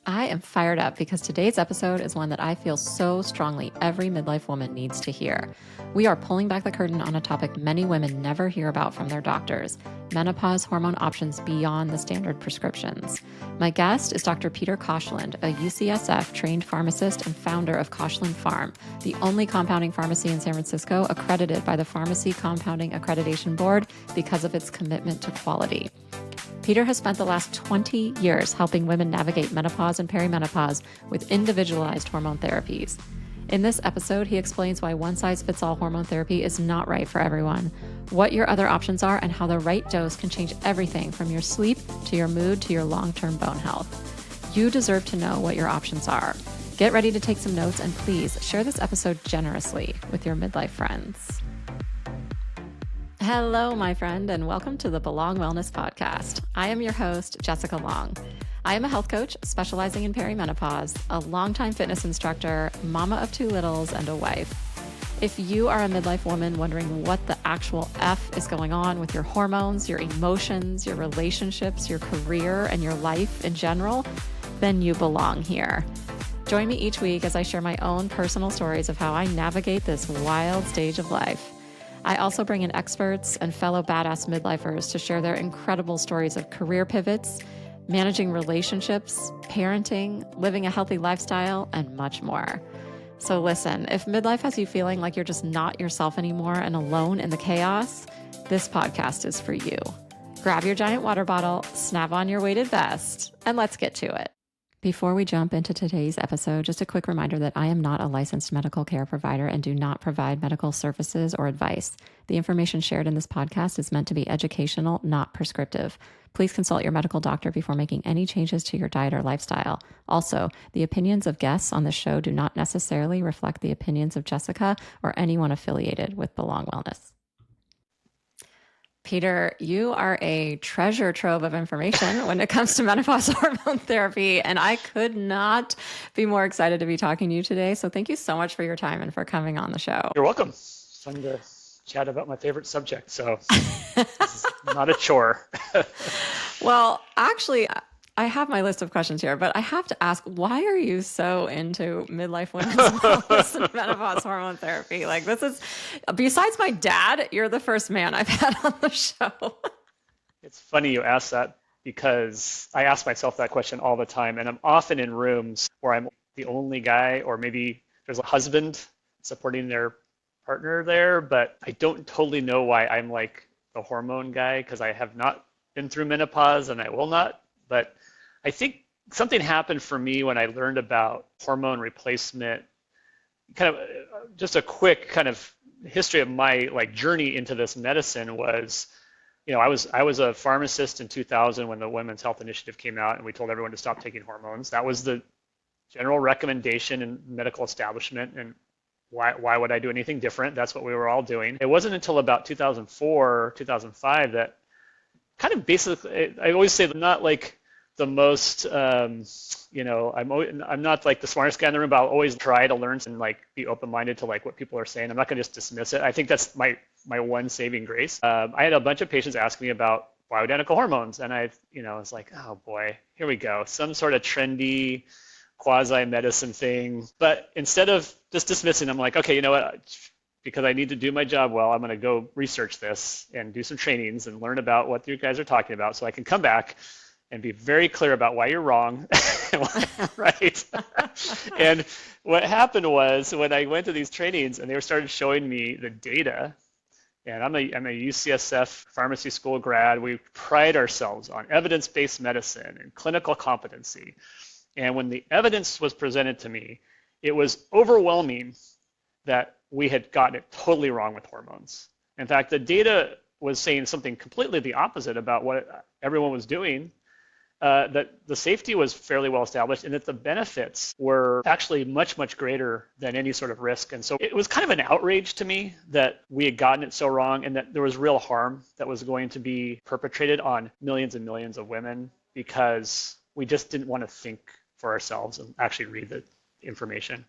I am fired up because today's episode is one that I feel so strongly every midlife woman needs to hear. We are pulling back the curtain on a topic many women never hear about from their doctors: menopause hormone options beyond the standard prescriptions. My guest is Dr. Peter Koshland, a UCSF-trained pharmacist and founder of Koshland Pharm, the only compounding pharmacy in San Francisco accredited by the Pharmacy Compounding Accreditation Board because of its commitment to quality. Peter has spent the last 20 years helping women navigate menopause and perimenopause with individualized hormone therapies. In this episode, he explains why one-size-fits-all hormone therapy is not right for everyone, what your other options are, and how the right dose can change everything from your sleep to your mood to your long-term bone health. You deserve to know what your options are. Get ready to take some notes, and please share this episode generously with your midlife friends. Hello, my friend, and welcome to the Belong Wellness Podcast. I am your host, Jessica Long. I am a health coach specializing in perimenopause, a longtime fitness instructor, mama of two littles, and a wife. If you are a midlife woman wondering what the actual F is going on with your hormones, your emotions, your relationships, your career, and your life in general, then you belong here. Join me each week as I share my own personal stories of how I navigate this wild stage of life. I also bring in experts and fellow badass midlifers to share their incredible stories of career pivots, managing relationships, parenting, living a healthy lifestyle, and much more. So listen, if midlife has you feeling like you're just not yourself anymore and alone in the chaos, this podcast is for you. Grab your giant water bottle, snap on your weighted vest, and let's get to it. Before we jump into today's episode, just a quick reminder that I am not a licensed medical care provider and do not provide medical services or advice. The information shared in this podcast is meant to be educational, not prescriptive. Please consult your medical doctor before making any changes to your diet or lifestyle. Also, the opinions of guests on this show do not necessarily reflect the opinions of Jessica or anyone affiliated with Belong Wellness. Peter, you are a treasure trove of information when it comes to menopause hormone therapy, and I could not be more excited to be talking to you today. So thank you so much for your time and for coming on the show. You're welcome. Fun to chat about my favorite subject, so this is not a chore. Well, actually, I have my list of questions here, but I have to ask, why are you so into midlife women's wellness and menopause hormone therapy? Like, this is, besides my dad, you're the first man I've had on the show. It's funny you ask that because I ask myself that question all the time, and I'm often in rooms where I'm the only guy, or maybe there's a husband supporting their partner there, but I don't totally know why I'm like the hormone guy, because I have not been through menopause and I will not. But I think something happened for me when I learned about hormone replacement. Kind of just a quick kind of history of my journey into this medicine was, I was a pharmacist in 2000 when the Women's Health Initiative came out and we told everyone to stop taking hormones. That was the general recommendation in medical establishment, and why would I do anything different? That's what we were all doing. It wasn't until about 2004, 2005 that kind of basically, I always say I'm not like the most, I'm not like the smartest guy in the room, but I'll always try to learn and be open-minded to what people are saying. I'm not going to just dismiss it. I think that's my one saving grace. I had a bunch of patients ask me about bioidentical hormones, and I was like, oh boy, here we go, some sort of trendy quasi-medicine thing. But instead of just dismissing, I'm like, okay, you know what? Because I need to do my job well, I'm going to go research this and do some trainings and learn about what you guys are talking about so I can come back and be very clear about why you're wrong and why I'm right. And what happened was when I went to these trainings and they started showing me the data, and I'm a UCSF pharmacy school grad. We pride ourselves on evidence-based medicine and clinical competency. And when the evidence was presented to me, it was overwhelming that we had gotten it totally wrong with hormones. In fact, the data was saying something completely the opposite about what everyone was doing, that the safety was fairly well established and that the benefits were actually much, much greater than any sort of risk. And so it was kind of an outrage to me that we had gotten it so wrong and that there was real harm that was going to be perpetrated on millions and millions of women because we just didn't want to think for ourselves and actually read the information.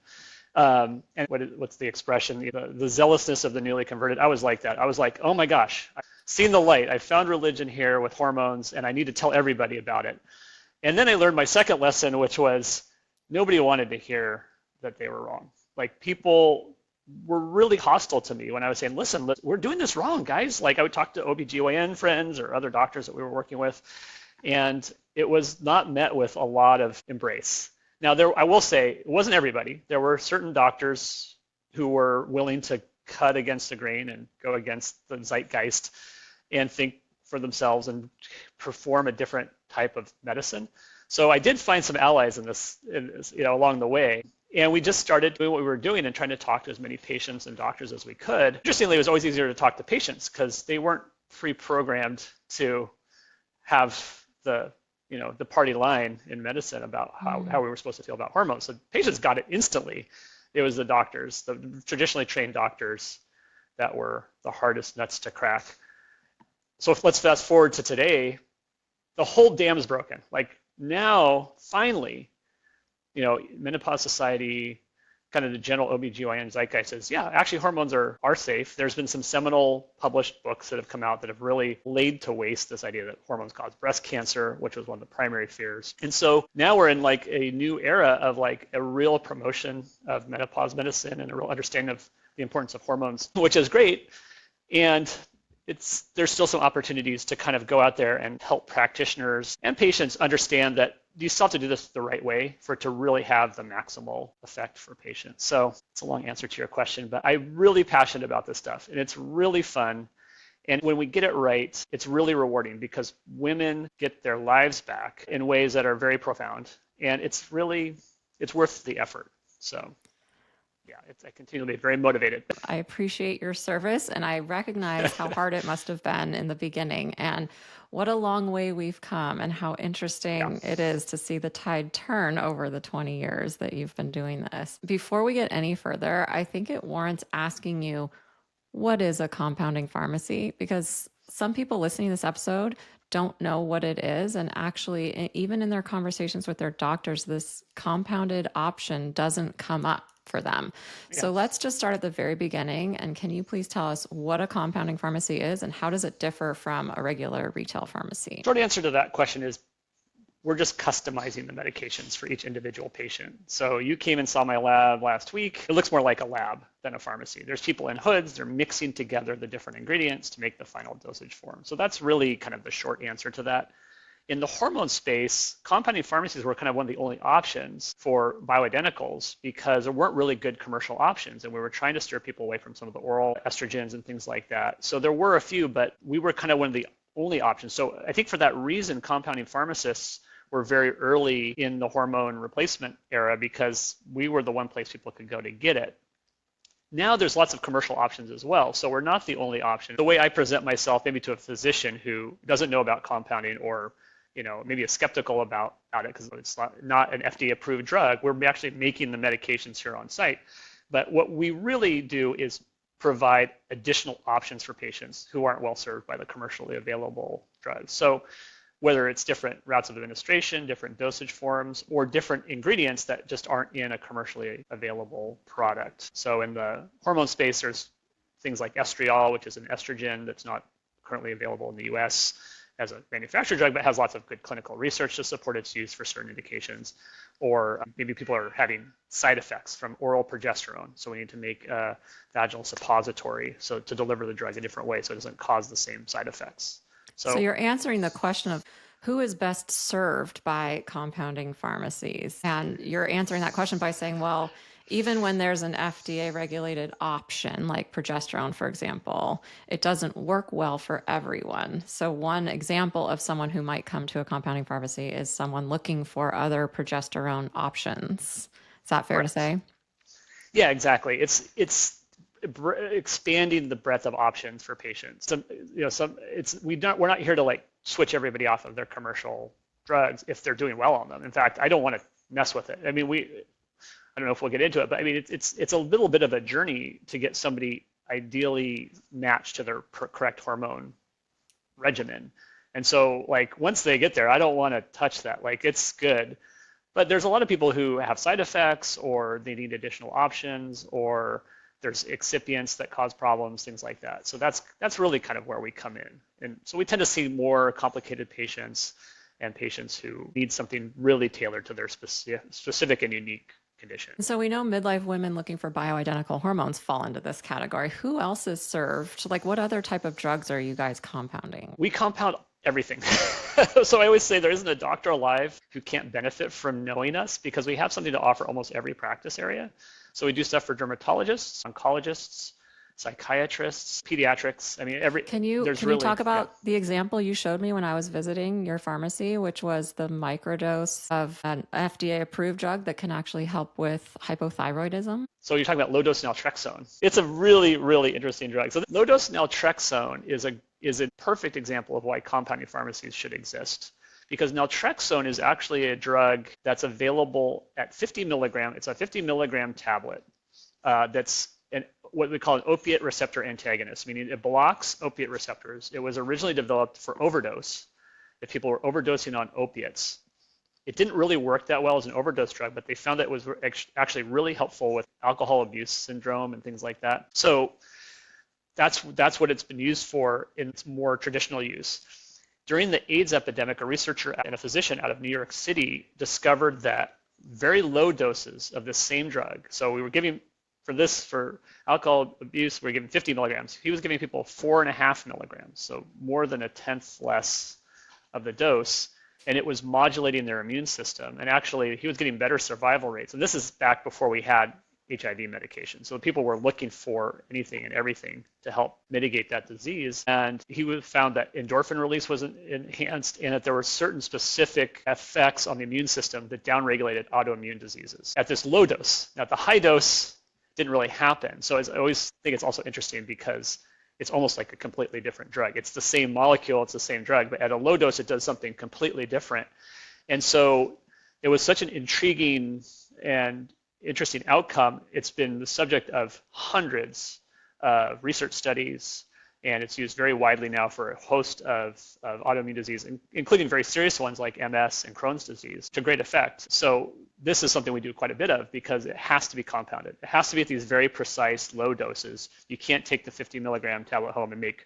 And what's the expression? The zealousness of the newly converted. I was like that. I was like, oh my gosh, I've seen the light. I found religion here with hormones, and I need to tell everybody about it. And then I learned my second lesson, which was nobody wanted to hear that they were wrong. Like people were really hostile to me when I was saying, listen, we're doing this wrong, guys. Like I would talk to OBGYN friends or other doctors that we were working with, and it was not met with a lot of embrace. Now, I will say, it wasn't everybody. There were certain doctors who were willing to cut against the grain and go against the zeitgeist and think for themselves and perform a different type of medicine. So I did find some allies in this, along the way. And we just started doing what we were doing and trying to talk to as many patients and doctors as we could. Interestingly, it was always easier to talk to patients because they weren't pre-programmed to have the party line in medicine about how we were supposed to feel about hormones. So patients got it instantly. It was the doctors, the traditionally trained doctors, that were the hardest nuts to crack. So let's fast forward to today. The whole dam is broken. Like now, finally, Menopause Society, kind of the general OBGYN zeitgeist says, yeah, actually hormones are safe. There's been some seminal published books that have come out that have really laid to waste this idea that hormones cause breast cancer, which was one of the primary fears. And so now we're in like a new era of like a real promotion of menopause medicine and a real understanding of the importance of hormones, which is great. And there's still some opportunities to kind of go out there and help practitioners and patients understand that you still have to do this the right way for it to really have the maximal effect for patients. So it's a long answer to your question, but I'm really passionate about this stuff and it's really fun. And when we get it right, it's really rewarding because women get their lives back in ways that are very profound. And it's worth the effort. So yeah, I continue to be very motivated. I appreciate your service and I recognize how hard it must have been in the beginning and what a long way we've come and how interesting it is to see the tide turn over the 20 years that you've been doing this. Before we get any further, I think it warrants asking you, what is a compounding pharmacy? Because some people listening to this episode don't know what it is. And actually, even in their conversations with their doctors, this compounded option doesn't come up for them. So let's just start at the very beginning. And can you please tell us what a compounding pharmacy is and how does it differ from a regular retail pharmacy? Short answer to that question is we're just customizing the medications for each individual patient. So you came and saw my lab last week. It looks more like a lab than a pharmacy. There's people in hoods. They're mixing together the different ingredients to make the final dosage form. So that's really kind of the short answer to that. In the hormone space, compounding pharmacies were kind of one of the only options for bioidenticals because there weren't really good commercial options. And we were trying to steer people away from some of the oral estrogens and things like that. So there were a few, but we were kind of one of the only options. So I think for that reason, compounding pharmacists were very early in the hormone replacement era because we were the one place people could go to get it. Now there's lots of commercial options as well. So we're not the only option. The way I present myself maybe to a physician who doesn't know about compounding or maybe is skeptical about it because it's not an FDA-approved drug. We're actually making the medications here on site. But what we really do is provide additional options for patients who aren't well served by the commercially available drugs. So whether it's different routes of administration, different dosage forms, or different ingredients that just aren't in a commercially available product. So in the hormone space, there's things like estradiol, which is an estrogen that's not currently available in the US as a manufactured drug, but has lots of good clinical research to support its use for certain indications. Or maybe people are having side effects from oral progesterone. So we need to make a vaginal suppository to deliver the drug a different way so it doesn't cause the same side effects. So you're answering the question of who is best served by compounding pharmacies. And you're answering that question by saying, well, even when there's an FDA-regulated option, like progesterone, for example, it doesn't work well for everyone. So one example of someone who might come to a compounding pharmacy is someone looking for other progesterone options. Is that fair to say? Yeah, exactly. It's expanding the breadth of options for patients. We're not here to like switch everybody off of their commercial drugs if they're doing well on them. In fact, I don't want to mess with it. I mean, I don't know if we'll get into it, but I mean, it's a little bit of a journey to get somebody ideally matched to their correct hormone regimen. And so like once they get there, I don't want to touch that. Like it's good. But there's a lot of people who have side effects or they need additional options or there's excipients that cause problems, things like that. So that's really kind of where we come in. And so we tend to see more complicated patients and patients who need something really tailored to their specific and unique condition. So we know midlife women looking for bioidentical hormones fall into this category. Who else is served? Like, what other type of drugs are you guys compounding? We compound everything. So I always say there isn't a doctor alive who can't benefit from knowing us because we have something to offer almost every practice area. So we do stuff for dermatologists, oncologists, psychiatrists, pediatrics. I mean, Can you talk about the example you showed me when I was visiting your pharmacy, which was the microdose of an FDA-approved drug that can actually help with hypothyroidism? So you're talking about low-dose naltrexone. It's a really, really interesting drug. So low-dose naltrexone is a perfect example of why compounding pharmacies should exist. Because naltrexone is actually a drug that's available at 50 milligram. It's a 50 milligram tablet that's what we call an opiate receptor antagonist, meaning it blocks opiate receptors. It was originally developed for overdose, if people were overdosing on opiates. It didn't really work that well as an overdose drug, but they found that it was actually really helpful with alcohol abuse syndrome and things like that. So that's what it's been used for in its more traditional use. During the AIDS epidemic, a researcher and a physician out of New York City discovered that very low doses of this same drug, so we were giving for alcohol abuse, we're giving 50 milligrams. He was giving people 4.5 milligrams, so more than a tenth less of the dose, and it was modulating their immune system. And actually, he was getting better survival rates. And this is back before we had HIV medication. So people were looking for anything and everything to help mitigate that disease. And he found that endorphin release was enhanced and that there were certain specific effects on the immune system that downregulated autoimmune diseases at this low dose. Now, at the high dose, didn't really happen. So I always think it's also interesting because it's almost like a completely different drug. It's the same molecule, it's the same drug, but at a low dose, it does something completely different. And so it was such an intriguing and interesting outcome. It's been the subject of hundreds of research studies, and it's used very widely now for a host of autoimmune disease, including very serious ones like MS and Crohn's disease, to great effect. So this is something we do quite a bit of because it has to be compounded. It has to be at these very precise low doses. You can't take the 50 milligram tablet home and make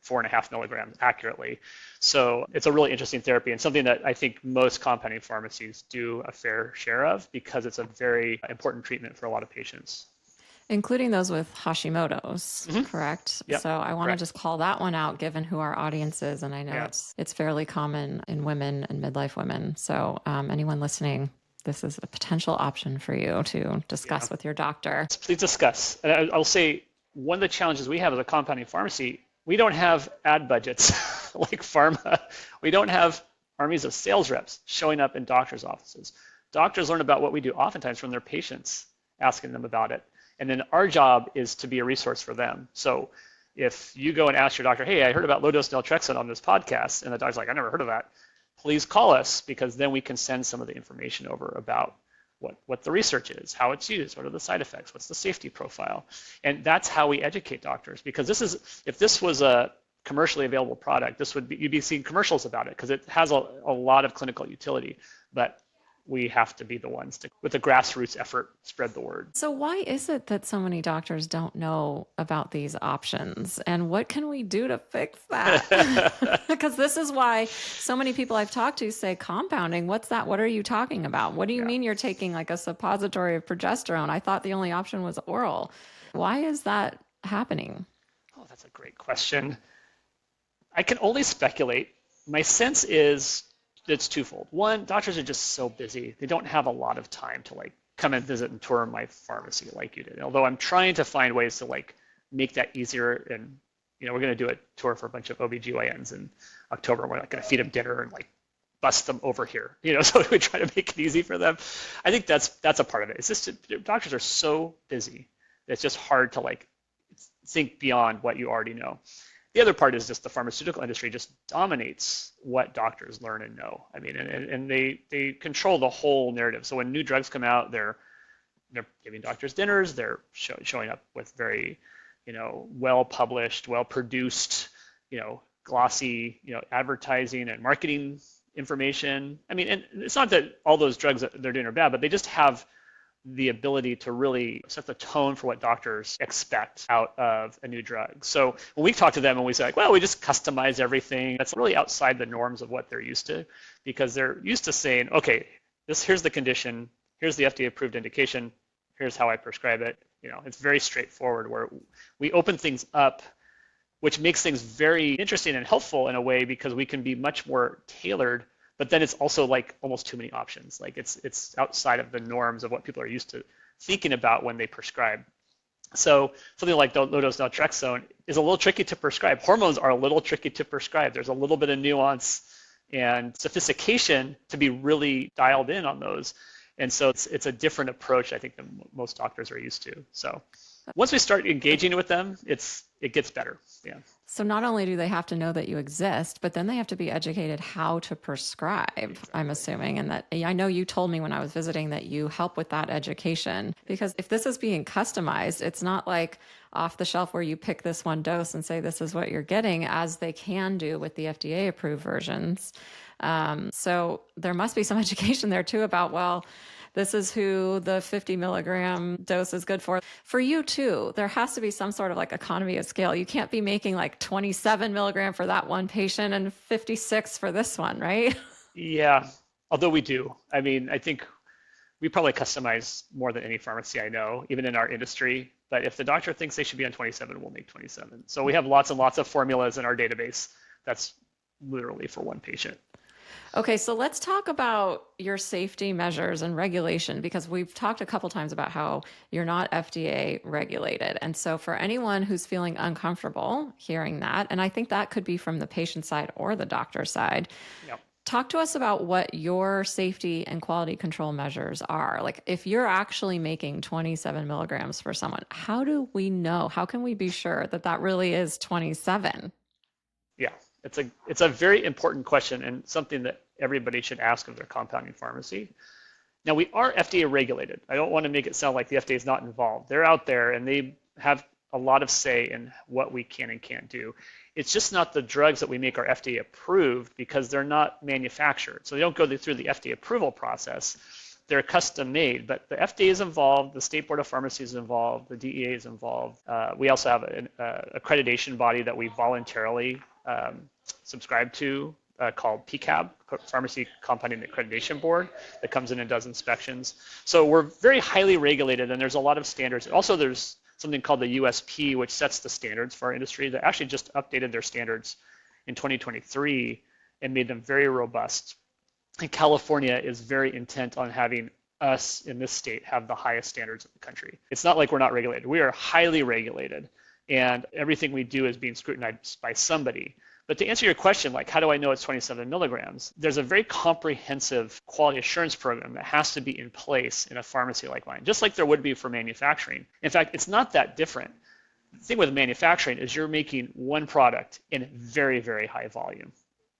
4.5 milligrams accurately. So it's a really interesting therapy and something that I think most compounding pharmacies do a fair share of because it's a very important treatment for a lot of patients. Including those with Hashimoto's, correct? Yep, so I want to correct. just call that one out given who our audience is. And I know it's fairly common in women and midlife women. So anyone listening, this is a potential option for you to discuss with your doctor. Please discuss. And I'll say one of the challenges we have as a compounding pharmacy, we don't have ad budgets like pharma. We don't have armies of sales reps showing up in doctors' offices. Doctors learn about what we do oftentimes from their patients, asking them about it. And then our job is to be a resource for them. So if you go and ask your doctor, hey, I heard about low-dose naltrexone on this podcast, and the doctor's like, I never heard of that, please call us because then we can send some of the information over about what the research is, how it's used, what are the side effects, what's the safety profile. And that's how we educate doctors because if this was a commercially available product, you'd be seeing commercials about it because it has a lot of clinical utility. But we have to be the ones to, with a grassroots effort, spread the word. So why is it that so many doctors don't know about these options? And what can we do to fix that? Because this is why so many people I've talked to say compounding. What's that? What are you talking about? What do you mean you're taking like a suppository of progesterone? I thought the only option was oral. Why is that happening? Oh, that's a great question. I can only speculate. My sense is it's twofold. One, doctors are just so busy. They don't have a lot of time to like come and visit and tour my pharmacy like you did. Although I'm trying to find ways to like make that easier. And, we're going to do a tour for a bunch of OBGYNs in October. We're not going to feed them dinner and like bust them over here, so we try to make it easy for them. I think that's a part of it. It's just doctors are so busy. It's just hard to like think beyond what you already know. The other part is just the pharmaceutical industry just dominates what doctors learn and know. I mean, and they control the whole narrative. So when new drugs come out, they're giving doctors dinners. They're showing up with very, well-published, well-produced, glossy, advertising and marketing information. I mean, and it's not that all those drugs that they're doing are bad, but they just have the ability to really set the tone for what doctors expect out of a new drug. So when we talk to them and we say, like, well, we just customize everything, that's really outside the norms of what they're used to. because they're used to saying, okay, here's the condition, here's the FDA approved indication, here's how I prescribe it. It's very straightforward, where we open things up, which makes things very interesting and helpful in a way, because we can be much more tailored, but then it's also like almost too many options. Like it's outside of the norms of what people are used to thinking about when they prescribe. So something like low-dose naltrexone is a little tricky to prescribe. Hormones are a little tricky to prescribe. There's a little bit of nuance and sophistication to be really dialed in on those. And so it's a different approach, I think, than most doctors are used to. So once we start engaging with them, it gets better. Yeah. So not only do they have to know that you exist, but then they have to be educated how to prescribe, exactly. I'm assuming. And that, I know you told me when I was visiting that you help with that education, because if this is being customized, it's not like off the shelf where you pick this one dose and say this is what you're getting, as they can do with the FDA approved versions. So there must be some education there too about, well, this is who the 50 milligram dose is good for. For you too, there has to be some sort of like economy of scale. You can't be making like 27 milligram for that one patient and 56 for this one, right? Yeah, although we do. I mean, I think we probably customize more than any pharmacy I know, even in our industry. But if the doctor thinks they should be on 27, we'll make 27. So we have lots and lots of formulas in our database that's literally for one patient. Okay, so let's talk about your safety measures and regulation, because we've talked a couple times about how you're not FDA regulated. And so for anyone who's feeling uncomfortable hearing that, and I think that could be from the patient side or the doctor side, Yep. Talk to us about what your safety and quality control measures are. Like if you're actually making 27 milligrams for someone, how do we know? How can we be sure that that really is 27? Yeah, it's a very important question, and something that everybody should ask of their compounding pharmacy. Now, we are FDA regulated. I don't want to make it sound like the FDA is not involved. They're out there and they have a lot of say in what we can and can't do. It's just not the drugs that we make are FDA approved, because they're not manufactured. So they don't go through the FDA approval process. They're custom made, but the FDA is involved, the State Board of Pharmacy is involved, the DEA is involved. We also have an accreditation body that we voluntarily subscribe to called PCAB, Pharmacy Compounding Accreditation Board, that comes in and does inspections. So we're very highly regulated, and there's a lot of standards. Also, there's something called the USP, which sets the standards for our industry, that actually just updated their standards in 2023 and made them very robust. And California is very intent on having us in this state have the highest standards in the country. It's not like we're not regulated. We are highly regulated, and everything we do is being scrutinized by somebody. But to answer your question, like how do I know it's 27 milligrams? There's a very comprehensive quality assurance program that has to be in place in a pharmacy like mine, just like there would be for manufacturing. In fact, it's not that different. The thing with manufacturing is you're making one product in very, very high volume.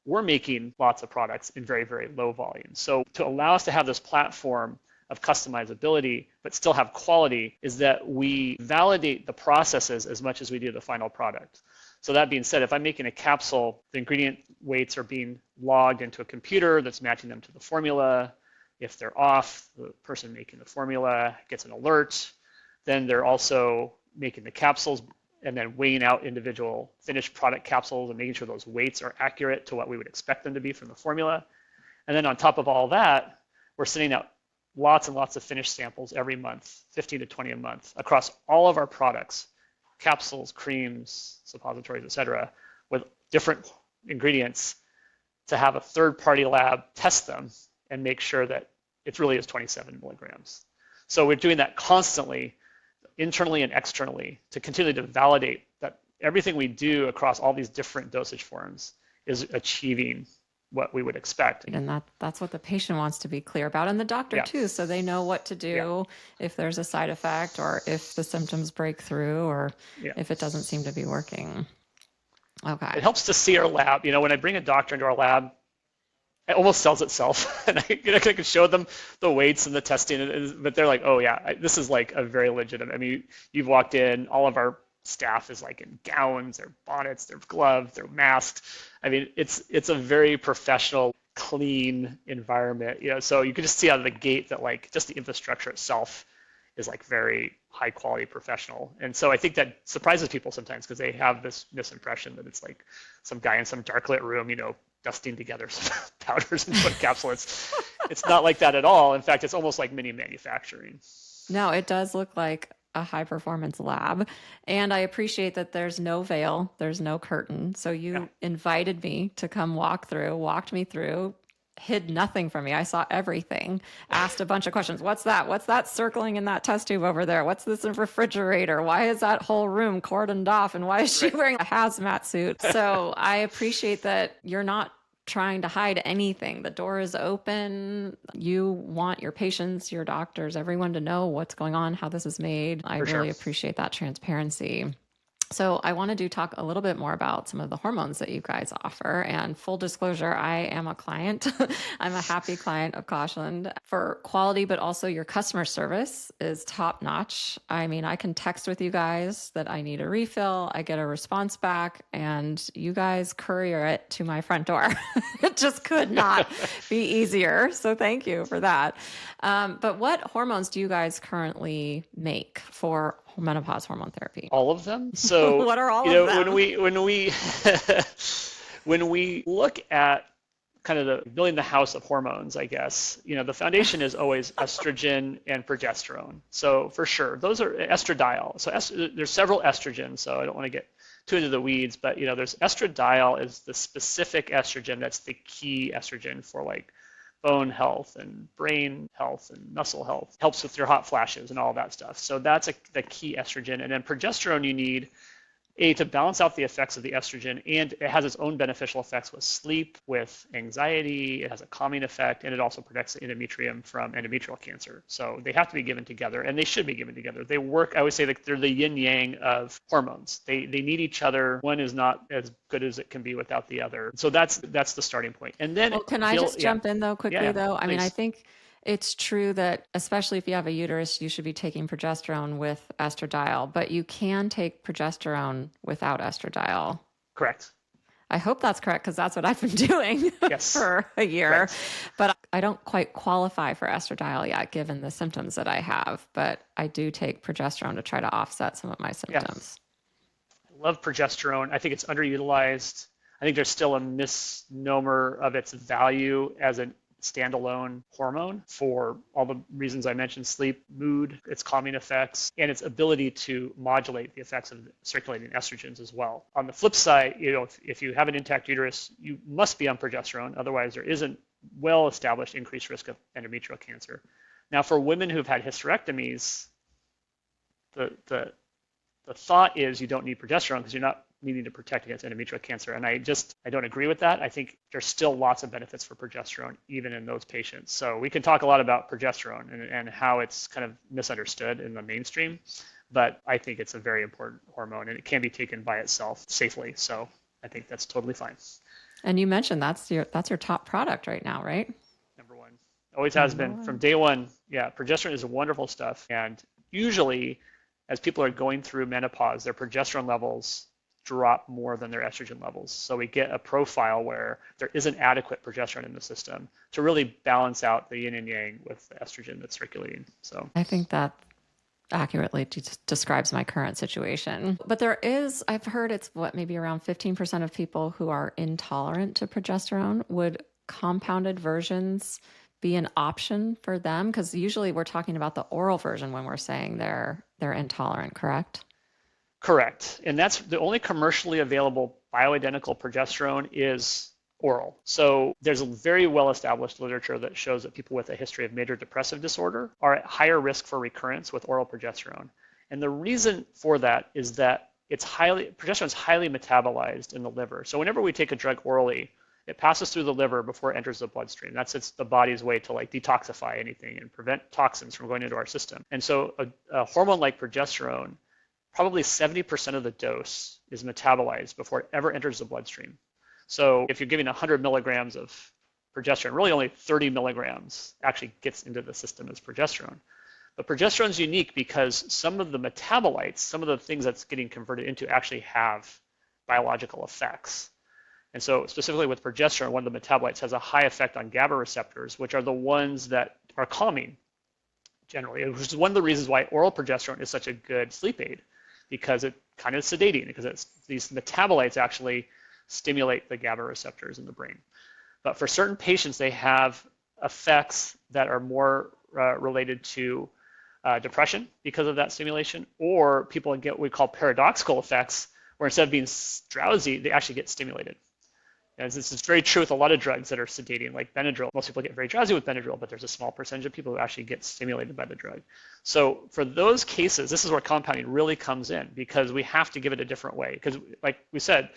We're making lots of products in very, very low volume. So to allow us to have this platform of customizability, but still have quality, is that we validate the processes as much as we do the final product. So that being said, if I'm making a capsule, the ingredient weights are being logged into a computer that's matching them to the formula. If they're off, the person making the formula gets an alert. Then they're also making the capsules and then weighing out individual finished product capsules and making sure those weights are accurate to what we would expect them to be from the formula. And then on top of all that, we're sending out lots and lots of finished samples every month, 15 to 20 a month, across all of our products, capsules, creams, suppositories, et cetera, with different ingredients, to have a third-party lab test them and make sure that it really is 27 milligrams. So we're doing that constantly, internally and externally, to continue to validate that everything we do across all these different dosage forms is achieving what we would expect. And that's what the patient wants to be clear about, and the doctor too, so they know what to do if there's a side effect, or if the symptoms break through, or if it doesn't seem to be working. Okay. It helps to see our lab. You know, when I bring a doctor into our lab, it almost sells itself. And I can show them the weights and the testing, but they're like, oh yeah, this is like a very legitimate. I mean, you've walked in, all of our staff is like in gowns, their bonnets, their gloves, they're masked. I mean, it's a very professional, clean environment. You know, so you can just see out of the gate that like just the infrastructure itself is like very high quality professional. And so I think that surprises people sometimes, because they have this misimpression that it's like some guy in some dark lit room, you know, dusting together some powders into a capsule. It's not like that at all. In fact, it's almost like mini manufacturing. No, it does look like a high performance lab. And I appreciate that there's no veil, there's no curtain. So Yeah, you invited me to come walked me through, hid nothing from me. I saw everything, asked a bunch of questions. What's that? What's that circling in that test tube over there? What's this in refrigerator? Why is that whole room cordoned off? And why is she right. wearing a hazmat suit? So I appreciate that you're not trying to hide anything. The door is open. You want your patients, your doctors, everyone to know what's going on, how this is made. I For sure. really appreciate that transparency. So I wanted to talk a little bit more about some of the hormones that you guys offer. And full disclosure, I am a client. I'm a happy client of Koshland for quality, but also your customer service is top notch. I mean, I can text with you guys that I need a refill. I get a response back and you guys courier it to my front door. It just could not be easier. So thank you for that. But what hormones do you guys currently make for menopause hormone therapy? All of them. So, What are all of them? when we look at kind of the building the house of hormones, I guess, the foundation is always estrogen and progesterone. So for sure, those are estradiol. So there's several estrogens. So I don't want to get too into the weeds, but there's estradiol is the specific estrogen that's the key estrogen for like bone health and brain health and muscle health, helps with your hot flashes and all that stuff. So that's the key estrogen. And then progesterone you need to balance out the effects of the estrogen, and it has its own beneficial effects with sleep, with anxiety, it has a calming effect, and it also protects the endometrium from endometrial cancer. So they have to be given together, and they should be given together. They work, I would say that they're the yin-yang of hormones. They need each other. One is not as good as it can be without the other. So that's the starting point. And then Can I just jump in though quickly though? I mean, I please. think it's true that especially if you have a uterus, you should be taking progesterone with estradiol, but you can take progesterone without estradiol. Correct. I hope that's correct because that's what I've been doing Yes. for a year. Right. But I don't quite qualify for estradiol yet, given the symptoms that I have. But I do take progesterone to try to offset some of my symptoms. I love progesterone. I think it's underutilized. I think there's still a misnomer of its value as a standalone hormone for all the reasons I mentioned: sleep, mood, its calming effects, and its ability to modulate the effects of circulating estrogens as well. On the flip side, if you have an intact uterus, you must be on progesterone. Otherwise, there isn't well-established increased risk of endometrial cancer. Now, for women who've had hysterectomies, the thought is you don't need progesterone because you're not needing to protect against endometrial cancer. And I don't agree with that. I think there's still lots of benefits for progesterone, even in those patients. So we can talk a lot about progesterone and how it's kind of misunderstood in the mainstream, but I think it's a very important hormone and it can be taken by itself safely. So I think that's totally fine. And you mentioned that's your top product right now, right? Number one. Always has been from day one. Yeah, progesterone is wonderful stuff. And usually, as people are going through menopause, their progesterone levels drop more than their estrogen levels. So we get a profile where there isn't adequate progesterone in the system to really balance out the yin and yang with the estrogen that's circulating. So I think that accurately describes my current situation. But I've heard it's maybe around 15% of people who are intolerant to progesterone. Would compounded versions be an option for them? Because usually we're talking about the oral version when we're saying they're intolerant, correct? Correct. And that's the only commercially available bioidentical progesterone is oral. So there's a very well-established literature that shows that people with a history of major depressive disorder are at higher risk for recurrence with oral progesterone. And the reason for that is that progesterone is highly metabolized in the liver. So whenever we take a drug orally, it passes through the liver before it enters the bloodstream. It's the body's way to detoxify anything and prevent toxins from going into our system. And so a hormone like progesterone, probably 70% of the dose is metabolized before it ever enters the bloodstream. So if you're giving 100 milligrams of progesterone, really only 30 milligrams actually gets into the system as progesterone. But progesterone is unique because some of the metabolites, some of the things that's getting converted into actually have biological effects. And so specifically with progesterone, one of the metabolites has a high effect on GABA receptors, which are the ones that are calming generally, which is one of the reasons why oral progesterone is such a good sleep aid, because it kind of sedating, because these metabolites actually stimulate the GABA receptors in the brain. But for certain patients, they have effects that are more related to depression because of that stimulation, or people get what we call paradoxical effects, where instead of being drowsy, they actually get stimulated. And this is very true with a lot of drugs that are sedating, like Benadryl. Most people get very drowsy with Benadryl, but there's a small percentage of people who actually get stimulated by the drug. So for those cases, this is where compounding really comes in, because we have to give it a different way. Because like we said,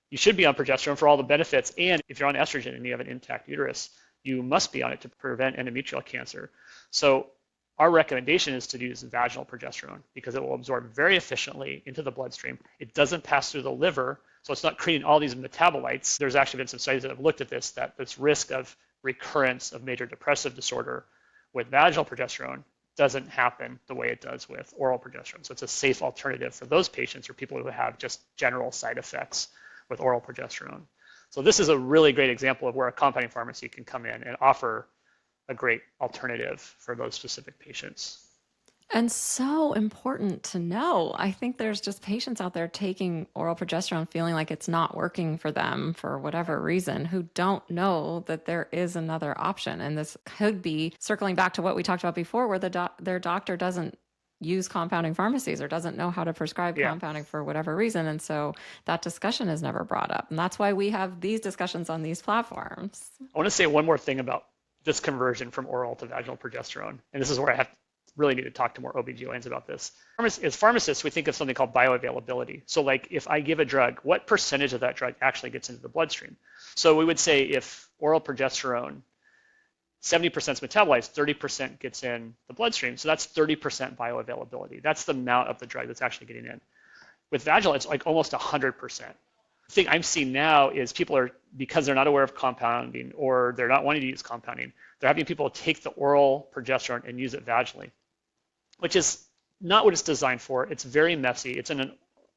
you should be on progesterone for all the benefits, and if you're on estrogen and you have an intact uterus, you must be on it to prevent endometrial cancer. So our recommendation is to use vaginal progesterone because it will absorb very efficiently into the bloodstream. It doesn't pass through the liver, so it's not creating all these metabolites. There's actually been some studies that have looked at this, that this risk of recurrence of major depressive disorder with vaginal progesterone doesn't happen the way it does with oral progesterone. So it's a safe alternative for those patients or people who have just general side effects with oral progesterone. So this is a really great example of where a compounding pharmacy can come in and offer a great alternative for those specific patients. And so important to know. I think there's just patients out there taking oral progesterone feeling like it's not working for them for whatever reason, who don't know that there is another option. And this could be circling back to what we talked about before, where their doctor doesn't use compounding pharmacies or doesn't know how to prescribe compounding for whatever reason. And so that discussion is never brought up. And that's why we have these discussions on these platforms. I want to say one more thing about this conversion from oral to vaginal progesterone. And this is where I really need to talk to more OBGYNs about this. As pharmacists, we think of something called bioavailability. So like if I give a drug, what percentage of that drug actually gets into the bloodstream? So we would say if oral progesterone, 70% is metabolized, 30% gets in the bloodstream. So that's 30% bioavailability. That's the amount of the drug that's actually getting in. With vaginal, it's like almost 100%. The thing I'm seeing now is people are, because they're not aware of compounding or they're not wanting to use compounding, they're having people take the oral progesterone and use it vaginally, which is not what it's designed for. It's very messy. It's in a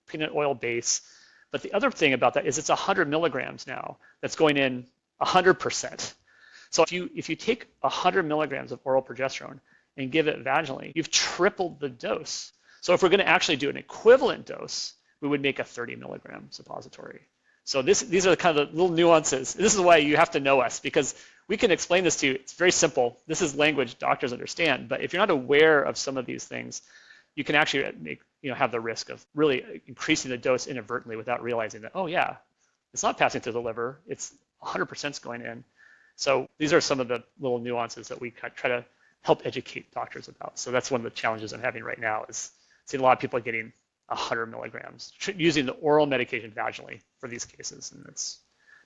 peanut oil base. But the other thing about that is it's 100 milligrams now that's going in 100%. So if you take 100 milligrams of oral progesterone and give it vaginally, you've tripled the dose. So if we're going to actually do an equivalent dose, we would make a 30 milligram suppository. So these are the kind of the little nuances. This is why you have to know us, because we can explain this to you. It's very simple. This is language doctors understand. But if you're not aware of some of these things, you can actually have the risk of really increasing the dose inadvertently without realizing that, oh yeah, it's not passing through the liver. It's 100% going in. So these are some of the little nuances that we try to help educate doctors about. So that's one of the challenges I'm having right now, is seeing a lot of people getting 100 milligrams using the oral medication vaginally for these cases, and it's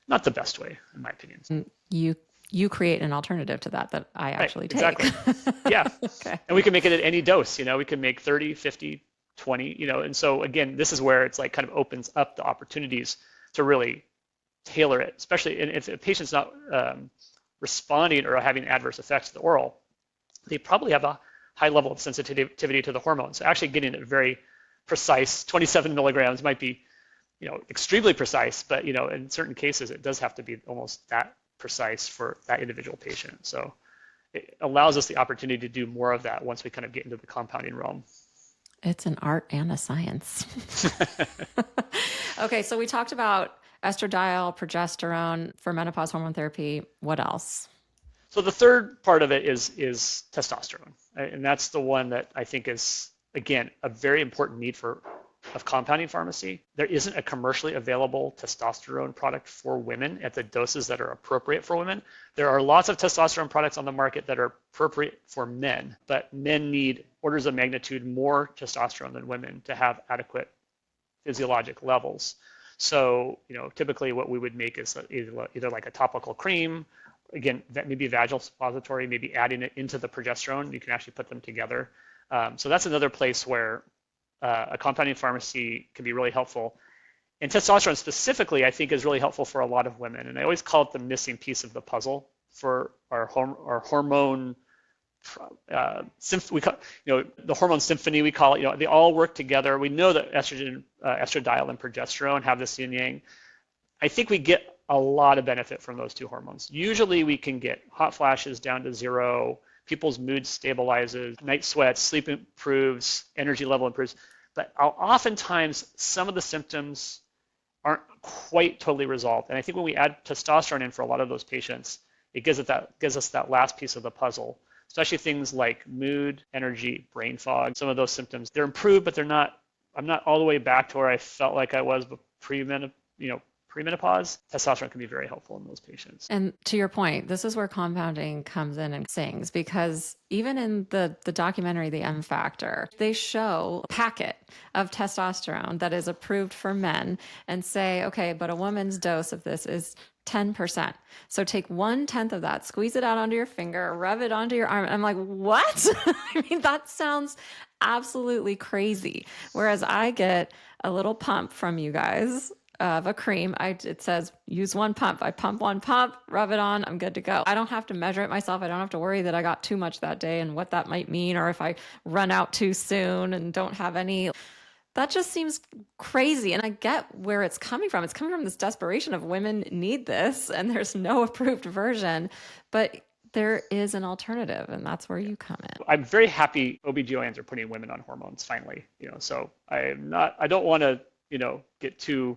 not the best way, in my opinion. You create an alternative to that I actually take. Exactly. Yeah. Okay. And we can make it at any dose. We can make 30, 50, 20. And so again, this is where it's like kind of opens up the opportunities to really tailor it, especially if a patient's not responding or having adverse effects to the oral, they probably have a high level of sensitivity to the hormones. So actually getting it very precise, 27 milligrams might be, extremely precise, but, in certain cases, it does have to be almost that precise for that individual patient. So it allows us the opportunity to do more of that once we kind of get into the compounding realm. It's an art and a science. Okay, so we talked about estradiol, progesterone for menopause hormone therapy. What else? So the third part of it is testosterone, and that's the one that I think is, again, a very important need of compounding pharmacy. There isn't a commercially available testosterone product for women at the doses that are appropriate for women. There are lots of testosterone products on the market that are appropriate for men, but men need orders of magnitude more testosterone than women to have adequate physiologic levels. So, typically what we would make is either like a topical cream, again, that may be a vaginal suppository, maybe adding it into the progesterone. You can actually put them together. So that's another place where a compounding pharmacy can be really helpful. And testosterone specifically, I think, is really helpful for a lot of women. And I always call it the missing piece of the puzzle for our hormone. We call, the hormone symphony. We call it. They all work together. We know that estrogen, estradiol, and progesterone have this yin yang. I think we get a lot of benefit from those two hormones. Usually, we can get hot flashes down to 0. People's mood stabilizes, night sweats, sleep improves, energy level improves. But oftentimes, some of the symptoms aren't quite totally resolved. And I think when we add testosterone in for a lot of those patients, it gives us that last piece of the puzzle, especially things like mood, energy, brain fog. Some of those symptoms, they're improved, but I'm not all the way back to where I felt like I was pre-menopause. Testosterone can be very helpful in those patients. And to your point, this is where compounding comes in and sings, because even in the documentary, The M Factor, they show a packet of testosterone that is approved for men and say, okay, but a woman's dose of this is 10%. So take 1/10 of that, squeeze it out onto your finger, rub it onto your arm. I'm like, what? I mean, that sounds absolutely crazy. Whereas I get a little pump from you guys of a cream. It says use one pump. I pump one pump, rub it on, I'm good to go. I don't have to measure it myself. I don't have to worry that I got too much that day and what that might mean, or if I run out too soon and don't have any. That just seems crazy. And I get where it's coming from. It's coming from this desperation of women need this and there's no approved version, but there is an alternative, and that's where you come in. I'm very happy OBGYNs are putting women on hormones finally, so I don't want to, get too,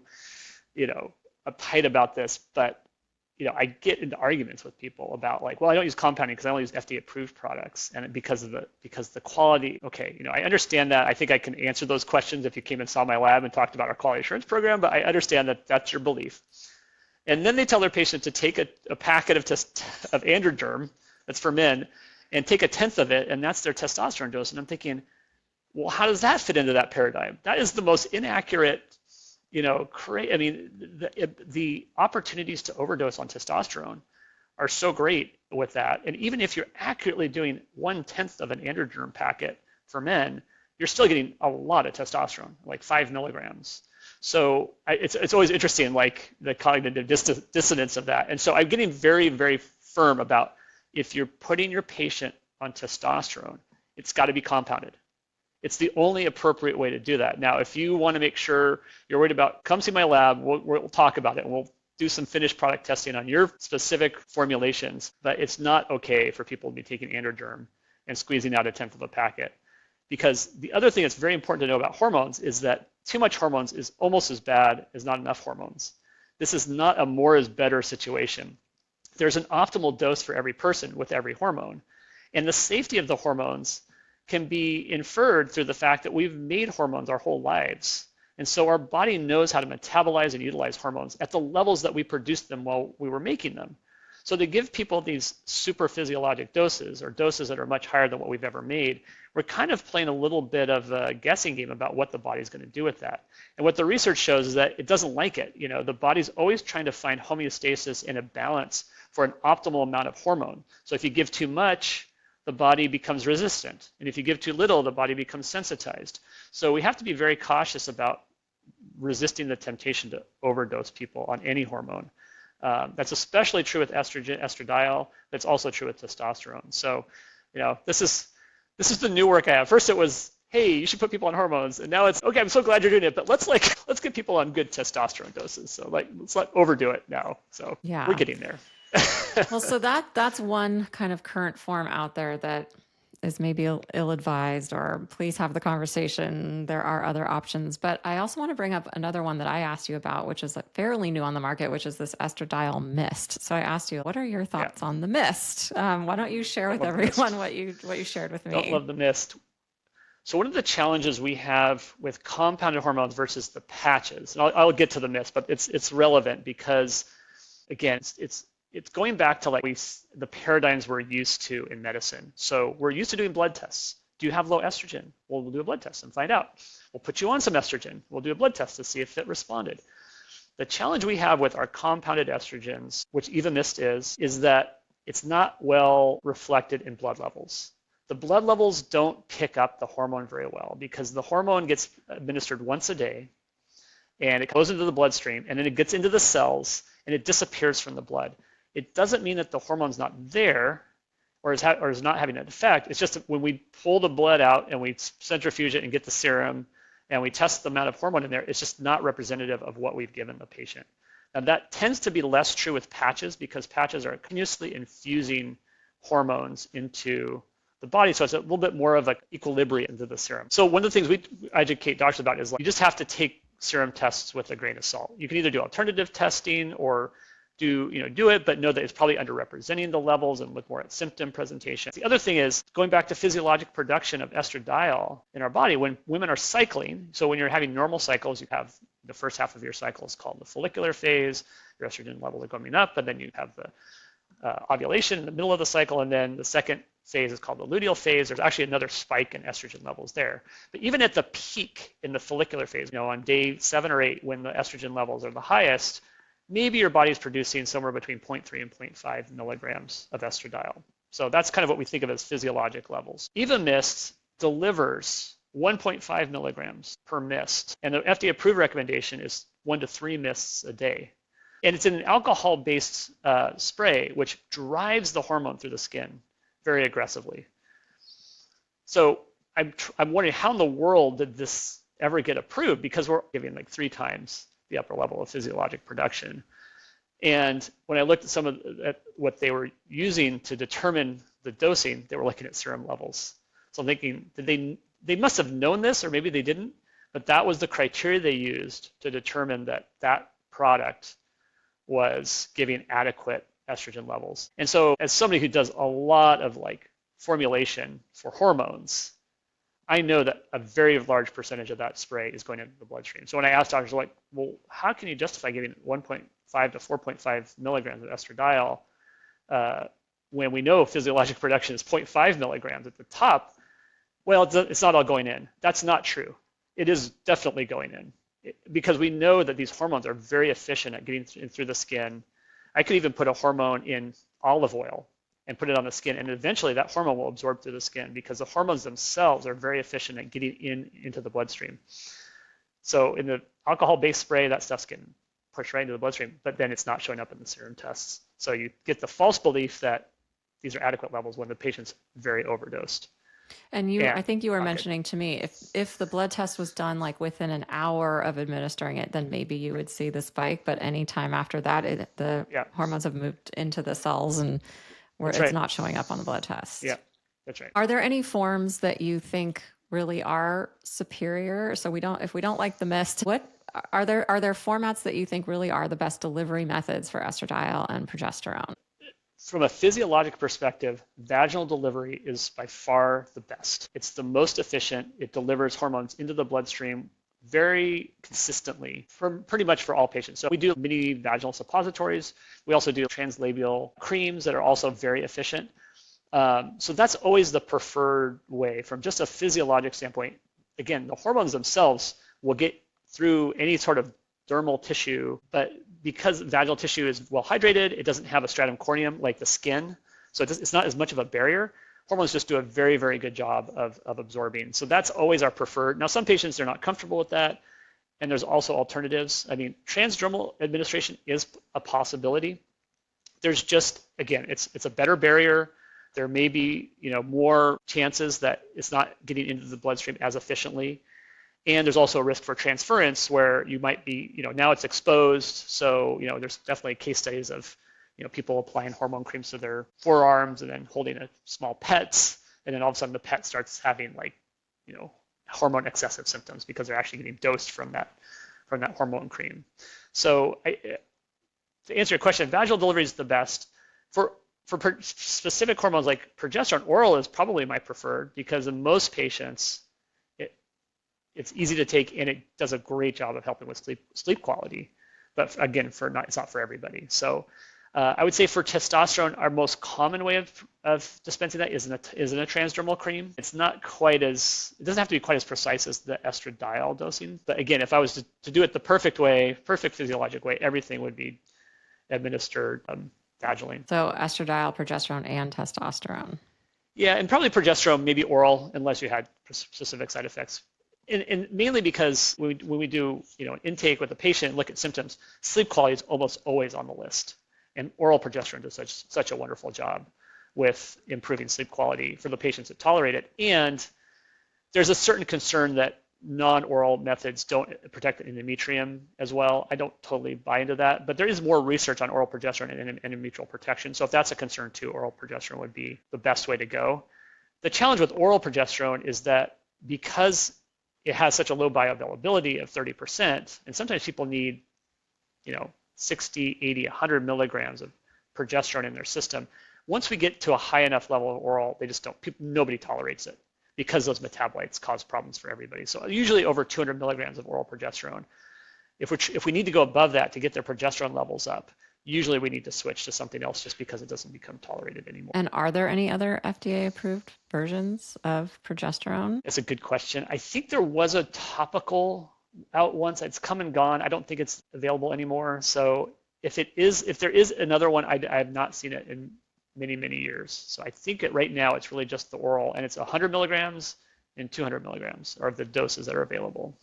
uptight about this, but, I get into arguments with people about like, well, I don't use compounding because I only use FDA approved products and because the quality. Okay, I understand that. I think I can answer those questions if you came and saw my lab and talked about our quality assurance program, but I understand that that's your belief. And then they tell their patient to take a packet of androgen that's for men and take 1/10 of it, and that's their testosterone dose. And I'm thinking, well, how does that fit into that paradigm? That is the most inaccurate, I mean, the opportunities to overdose on testosterone are so great with that. And even if you're accurately doing 1/10 of an androgen packet for men, you're still getting a lot of testosterone, like 5 milligrams. So it's always interesting, like the cognitive dissonance of that. And so I'm getting very, very firm about if you're putting your patient on testosterone, it's got to be compounded. It's the only appropriate way to do that. Now, if you want to make sure you're worried about, come see my lab, we'll talk about it, and we'll do some finished product testing on your specific formulations, but it's not okay for people to be taking androgen and squeezing out 1/10 of a packet. Because the other thing that's very important to know about hormones is that too much hormones is almost as bad as not enough hormones. This is not a more is better situation. There's an optimal dose for every person with every hormone. And the safety of the hormones can be inferred through the fact that we've made hormones our whole lives. And so our body knows how to metabolize and utilize hormones at the levels that we produced them while we were making them. So to give people these super physiologic doses, or doses that are much higher than what we've ever made, we're kind of playing a little bit of a guessing game about what the body's going to do with that. And what the research shows is that it doesn't like it. The body's always trying to find homeostasis and a balance for an optimal amount of hormone. So if you give too much, the body becomes resistant. And if you give too little, the body becomes sensitized. So we have to be very cautious about resisting the temptation to overdose people on any hormone. That's especially true with estrogen, estradiol. That's also true with testosterone. So, this is the new work I have. First it was, hey, you should put people on hormones, and now it's, okay, I'm so glad you're doing it, but let's get people on good testosterone doses. So let's not overdo it now. So yeah, we're getting there. Well, so that's one kind of current form out there that is maybe ill-advised, or please have the conversation. There are other options. But I also want to bring up another one that I asked you about, which is fairly new on the market, which is this estradiol mist. So I asked you, what are your thoughts on the mist? Why don't you share with everyone what you shared with me? Don't love the mist. So one of the challenges we have with compounded hormones versus the patches, and I'll get to the mist, but it's relevant because, again, it's going back to the paradigms we're used to in medicine. So we're used to doing blood tests. Do you have low estrogen? Well, we'll do a blood test and find out. We'll put you on some estrogen. We'll do a blood test to see if it responded. The challenge we have with our compounded estrogens, which Evamist is that it's not well reflected in blood levels. The blood levels don't pick up the hormone very well because the hormone gets administered once a day, and it goes into the bloodstream, and then it gets into the cells, and it disappears from the blood. It doesn't mean that the hormone's not there or is not having an effect. It's just that when we pull the blood out and we centrifuge it and get the serum and we test the amount of hormone in there, it's just not representative of what we've given the patient. Now that tends to be less true with patches because patches are continuously infusing hormones into the body, so it's a little bit more of an equilibrium into the serum. So one of the things we educate doctors about is you just have to take serum tests with a grain of salt. You can either do alternative testing or do it, but know that it's probably underrepresenting the levels and look more at symptom presentation. The other thing is going back to physiologic production of estradiol in our body. When women are cycling, so when you're having normal cycles, you have the first half of your cycle is called the follicular phase. Your estrogen levels are going up, and then you have the ovulation in the middle of the cycle, and then the second phase is called the luteal phase. There's actually another spike in estrogen levels there. But even at the peak in the follicular phase, on day 7 or 8, when the estrogen levels are the highest, maybe your body's producing somewhere between 0.3 and 0.5 milligrams of estradiol. So that's kind of what we think of as physiologic levels. Evamist delivers 1.5 milligrams per mist, and the FDA-approved recommendation is 1 to 3 mists a day. And it's an alcohol-based spray, which drives the hormone through the skin very aggressively. So I'm wondering, how in the world did this ever get approved? Because we're giving like 3 times the upper level of physiologic production. And when I looked at what they were using to determine the dosing, they were looking at serum levels. So I'm thinking, they must have known this, or maybe they didn't, but that was the criteria they used to determine that product was giving adequate estrogen levels. And so as somebody who does a lot of formulation for hormones, I know that a very large percentage of that spray is going into the bloodstream. So when I asked doctors, well, how can you justify giving 1.5 to 4.5 milligrams of estradiol when we know physiologic production is 0.5 milligrams at the top? Well, it's not all going in. That's not true. It is definitely going in, because we know that these hormones are very efficient at getting through the skin. I could even put a hormone in olive oil and put it on the skin, and eventually that hormone will absorb through the skin, because the hormones themselves are very efficient at getting into the bloodstream. So in the alcohol-based spray, that stuff's getting pushed right into the bloodstream, but then it's not showing up in the serum tests. So you get the false belief that these are adequate levels when the patient's very overdosed. And I think you were mentioning to me, if the blood test was done within an hour of administering it, then maybe you would see the spike. But anytime after that, the hormones have moved into the cells, and it's not showing up on the blood test. Yeah, that's right. Are there any forms that you think really are superior? So if we don't like the mist, what are there formats that you think really are the best delivery methods for estradiol and progesterone? From a physiologic perspective, vaginal delivery is by far the best. It's the most efficient. It delivers hormones into the bloodstream very consistently pretty much for all patients. So we do mini vaginal suppositories. We also do translabial creams that are also very efficient. So that's always the preferred way from just a physiologic standpoint. Again, the hormones themselves will get through any sort of dermal tissue, but because vaginal tissue is well hydrated, it doesn't have a stratum corneum like the skin, so it's not as much of a barrier. Hormones just do a very, very good job of absorbing. So that's always our preferred. Now, some patients, they're not comfortable with that, and there's also alternatives. I mean, transdermal administration is a possibility. There's just, again, it's a better barrier. There may be more chances that it's not getting into the bloodstream as efficiently. And there's also a risk for transference where you might be, now it's exposed. So, there's definitely case studies of, people applying hormone creams to their forearms and then holding a small pets. And then all of a sudden the pet starts having hormone excessive symptoms because they're actually getting dosed from that hormone cream. So to answer your question, vaginal delivery is the best. For specific hormones like progesterone, oral is probably my preferred, because in most patients, it's easy to take, and it does a great job of helping with sleep quality. But again, it's not for everybody. So I would say for testosterone, our most common way of dispensing that is in a transdermal cream. It doesn't have to be quite as precise as the estradiol dosing. But again, if I was to do it the perfect way, perfect physiologic way, everything would be administered vaginally. So estradiol, progesterone, and testosterone. Yeah, and probably progesterone, maybe oral, unless you had specific side effects. And mainly because when we do an intake with a patient and look at symptoms, sleep quality is almost always on the list. And oral progesterone does such a wonderful job with improving sleep quality for the patients that tolerate it. And there's a certain concern that non-oral methods don't protect the endometrium as well. I don't totally buy into that, but there is more research on oral progesterone and endometrial protection. So if that's a concern too, oral progesterone would be the best way to go. The challenge with oral progesterone is that because it has such a low bioavailability of 30%, and sometimes people need, 60, 80, 100 milligrams of progesterone in their system. Once we get to a high enough level of oral, they just don't, nobody tolerates it because those metabolites cause problems for everybody. So usually over 200 milligrams of oral progesterone. If we need to go above that to get their progesterone levels up, usually we need to switch to something else just because it doesn't become tolerated anymore. And are there any other FDA-approved versions of progesterone? It's a good question. I think there was a topical out once. It's come and gone. I don't think it's available anymore. So if there is another one, I have not seen it in many, many years. So I think right now it's really just the oral, and it's 100 milligrams and 200 milligrams are the doses that are available.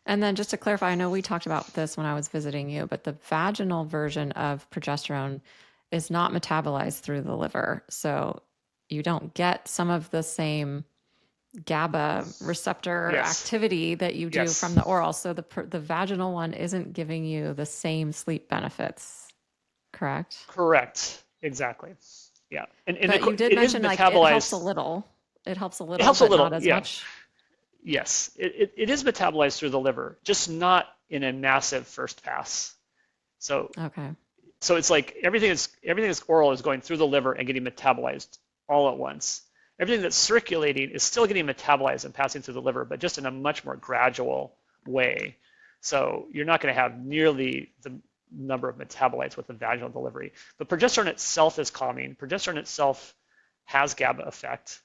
And then just to clarify, I know we talked about this when I was visiting you, but the vaginal version of progesterone is not metabolized through the liver. So you don't get some of the same GABA receptor activity that you do from the oral. So the vaginal one isn't giving you the same sleep benefits, correct? Correct. Exactly. Yeah. And but you did mention like it helps a little. It helps a little, but not as much. Yes, it is metabolized through the liver, just not in a massive first pass. So it's like everything that's oral is going through the liver and getting metabolized all at once. Everything that's circulating is still getting metabolized and passing through the liver, but just in a much more gradual way. So you're not going to have nearly the number of metabolites with the vaginal delivery. But progesterone itself is calming. Progesterone itself has GABA effect.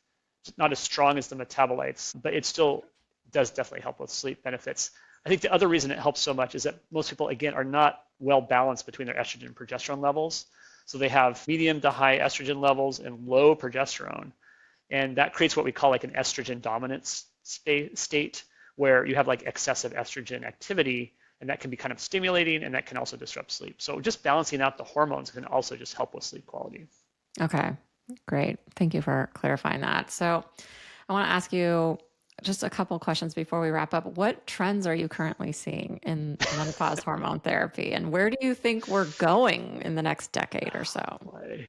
It's not as strong as the metabolites, but it still does definitely help with sleep benefits. I think the other reason it helps so much is that most people, again, are not well balanced between their estrogen and progesterone levels. So they have medium to high estrogen levels and low progesterone. And that creates what we call like an estrogen dominance state, where you have like excessive estrogen activity, and that can be kind of stimulating, and that can also disrupt sleep. So just balancing out the hormones can also just help with sleep quality. Okay, great. Thank you for clarifying that. So I want to ask you just a couple questions before we wrap up. What trends are you currently seeing in menopause hormone therapy, and where do you think we're going in the next decade or so?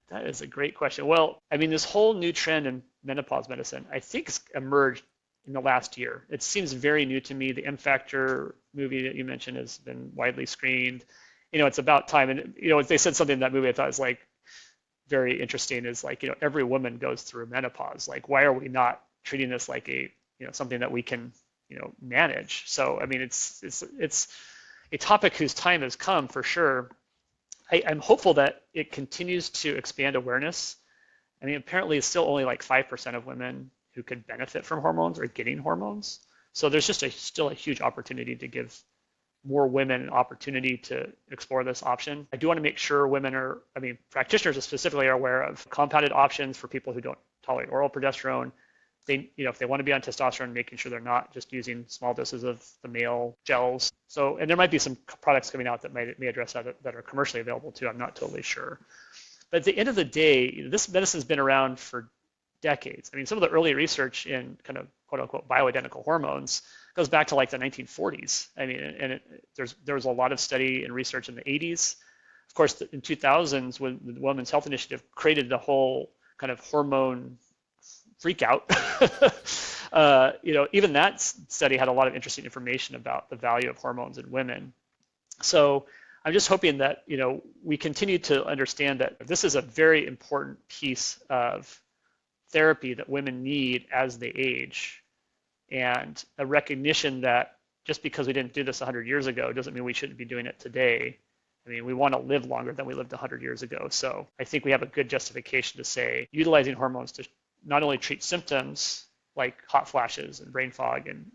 That is a great question. Well, I mean, this whole new trend in menopause medicine, I think, has emerged in the last year. It seems very new to me. The M Factor movie that you mentioned has been widely screened. It's about time. And, they said something in that movie I thought was like very interesting, is like, every woman goes through menopause. Like, why are we not treating this like something that we can, manage? So, I mean, it's a topic whose time has come for sure. I'm hopeful that it continues to expand awareness. I mean, apparently it's still only like 5% of women who could benefit from hormones or getting hormones. So there's just still a huge opportunity to give more women an opportunity to explore this option. I do want to make sure practitioners specifically are aware of compounded options for people who don't tolerate oral progesterone. If they want to be on testosterone, making sure they're not just using small doses of the male gels. So, and there might be some products coming out that may address that are commercially available too. I'm not totally sure. But at the end of the day, this medicine's been around for decades. I mean, some of the early research in kind of quote unquote bioidentical hormones goes back to like the 1940s. I mean, and there was a lot of study and research in the 80s. Of course, in 2000s, when the Women's Health Initiative created the whole kind of hormone freak out, even that study had a lot of interesting information about the value of hormones in women. So I'm just hoping that, we continue to understand that this is a very important piece of therapy that women need as they age, and a recognition that just because we didn't do this 100 years ago doesn't mean we shouldn't be doing it today. I mean, we want to live longer than we lived 100 years ago. So I think we have a good justification to say utilizing hormones to not only treat symptoms like hot flashes and brain fog and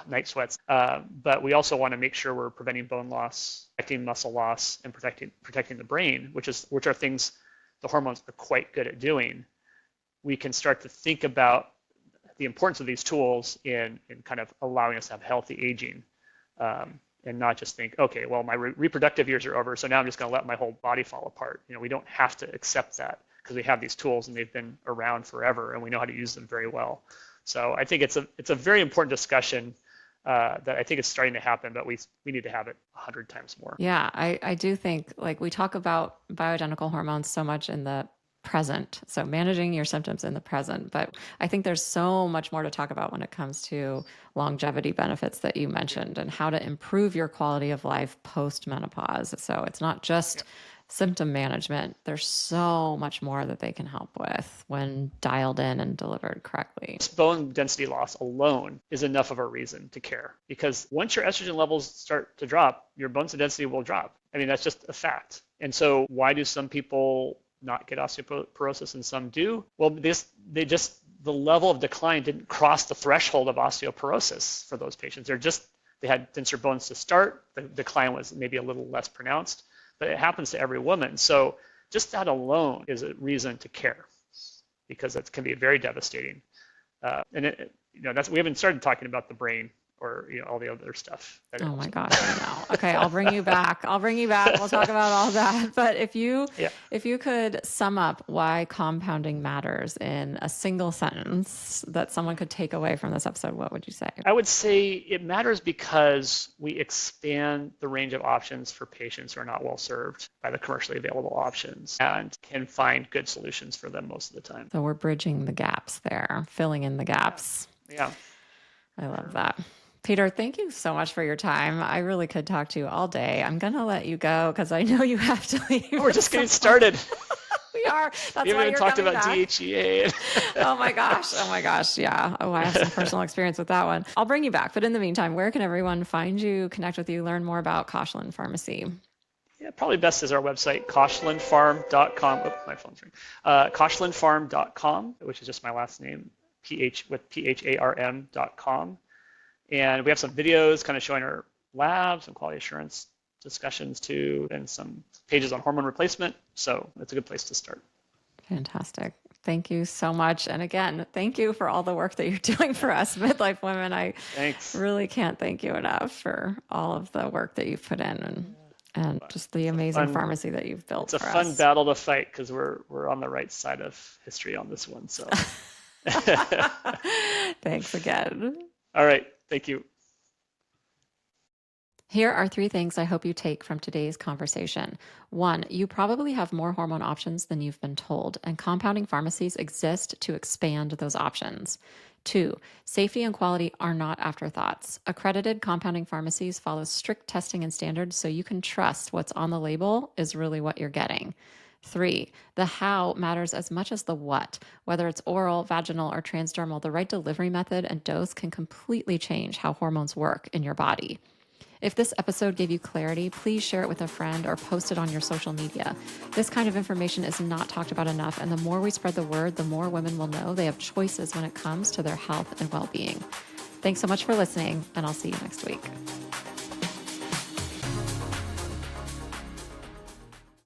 night sweats, but we also want to make sure we're preventing bone loss, protecting muscle loss, and protecting the brain, which are things the hormones are quite good at doing. We can start to think about the importance of these tools in kind of allowing us to have healthy aging, and not just think, okay, well, my reproductive years are over, so now I'm just going to let my whole body fall apart. We don't have to accept that because we have these tools and they've been around forever and we know how to use them very well. So I think it's a very important discussion that I think is starting to happen, but we need to have it 100 times more. Yeah, I do think, like, we talk about bioidentical hormones so much in the present. So managing your symptoms in the present. But I think there's so much more to talk about when it comes to longevity benefits that you mentioned and how to improve your quality of life post-menopause. So it's not just symptom management. There's so much more that they can help with when dialed in and delivered correctly. Bone density loss alone is enough of a reason to care, because once your estrogen levels start to drop, your bone density will drop. I mean, that's just a fact. And so why do some people not get osteoporosis and some do? Well, the level of decline didn't cross the threshold of osteoporosis for those patients. They had denser bones to start. The decline was maybe a little less pronounced, but it happens to every woman. So just that alone is a reason to care, because it can be very devastating. We haven't started talking about the brain or all the other stuff. Oh my gosh, I know. Okay, I'll bring you back. We'll talk about all that. But if you could sum up why compounding matters in a single sentence that someone could take away from this episode, what would you say? I would say it matters because we expand the range of options for patients who are not well served by the commercially available options and can find good solutions for them most of the time. So we're bridging the gaps there, filling in the gaps. Yeah. I love that. Peter, thank you so much for your time. I really could talk to you all day. I'm going to let you go because I know you have to leave. We're just getting started. We are. That's we why haven't you're talked about back. DHEA. Oh my gosh. Yeah. Oh, I have some personal experience with that one. I'll bring you back. But in the meantime, where can everyone find you, connect with you, learn more about Koshland Pharmacy? Yeah, probably best is our website, koshlandpharm.com. Oh, my phone's ringing. Koshlandpharm.com, which is just my last name, PHARM.com. And we have some videos kind of showing our labs and quality assurance discussions too, and some pages on hormone replacement. So it's a good place to start. Fantastic. Thank you so much. And again, thank you for all the work that you're doing for us midlife women. I really can't thank you enough for all of the work that you've put in and just the amazing pharmacy that you've built for us. It's a fun battle to fight because we're on the right side of history on this one. So thanks again. All right. Thank you. Here are 3 things I hope you take from today's conversation. 1, you probably have more hormone options than you've been told, and compounding pharmacies exist to expand those options. 2, safety and quality are not afterthoughts. Accredited compounding pharmacies follow strict testing and standards, so you can trust what's on the label is really what you're getting. 3, the how matters as much as the what. Whether it's oral, vaginal, or transdermal, the right delivery method and dose can completely change how hormones work in your body. If this episode gave you clarity, please share it with a friend or post it on your social media. This kind of information is not talked about enough, and the more we spread the word, the more women will know they have choices when it comes to their health and well-being. Thanks so much for listening, and I'll see you next week.